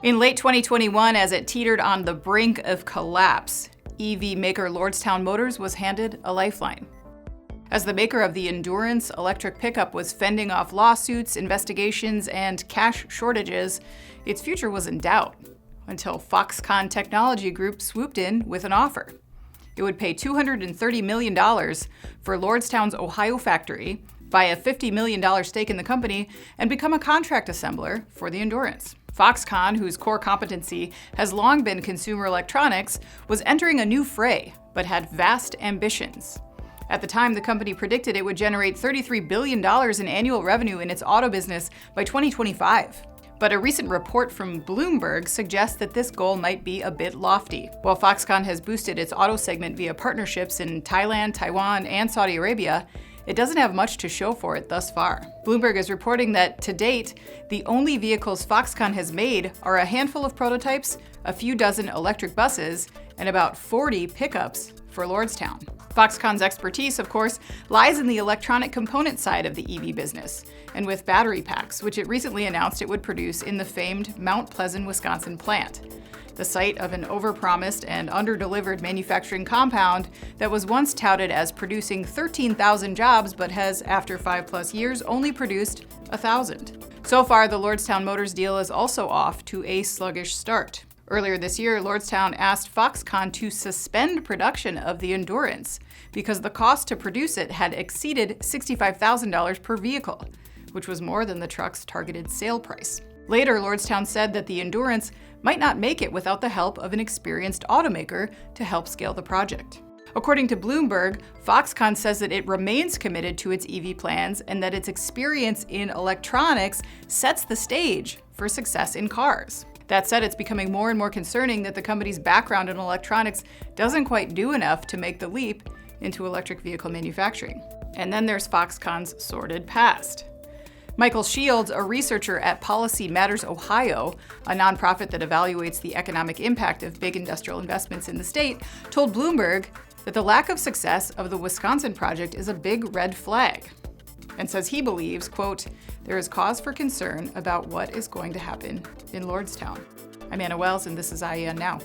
In late 2021, as it teetered on the brink of collapse, EV maker Lordstown Motors was handed a lifeline. As the maker of the Endurance electric pickup was fending off lawsuits, investigations, and cash shortages, its future was in doubt until Foxconn Technology Group swooped in with an offer. It would pay $230 million for Lordstown's Ohio factory, buy a $50 million stake in the company, and become a contract assembler for the Endurance. Foxconn, whose core competency has long been consumer electronics, was entering a new fray, but had vast ambitions. At the time, the company predicted it would generate $33 billion in annual revenue in its auto business by 2025. But a recent report from Bloomberg suggests that this goal might be a bit lofty. While Foxconn has boosted its auto segment via partnerships in Thailand, Taiwan, and Saudi Arabia, it doesn't have much to show for it thus far. Bloomberg is reporting that, to date, the only vehicles Foxconn has made are a handful of prototypes, a few dozen electric buses, and about 40 pickups for Lordstown. Foxconn's expertise, of course, lies in the electronic component side of the EV business, and with battery packs, which it recently announced it would produce in the famed Mount Pleasant, Wisconsin plant, the site of an overpromised and underdelivered manufacturing compound that was once touted as producing 13,000 jobs but has, after 5+ years, only produced 1,000. So far, the Lordstown Motors deal is also off to a sluggish start. Earlier this year, Lordstown asked Foxconn to suspend production of the Endurance because the cost to produce it had exceeded $65,000 per vehicle, which was more than the truck's targeted sale price. Later, Lordstown said that the Endurance might not make it without the help of an experienced automaker to help scale the project. According to Bloomberg, Foxconn says that it remains committed to its EV plans and that its experience in electronics sets the stage for success in cars. That said, it's becoming more and more concerning that the company's background in electronics doesn't quite do enough to make the leap into electric vehicle manufacturing. And then there's Foxconn's sordid past. Michael Shields, a researcher at Policy Matters Ohio, a nonprofit that evaluates the economic impact of big industrial investments in the state, told Bloomberg that the lack of success of the Wisconsin project is a big red flag, and says he believes, quote, there is cause for concern about what is going to happen in Lordstown. I'm Anna Wells, and this is IEN Now.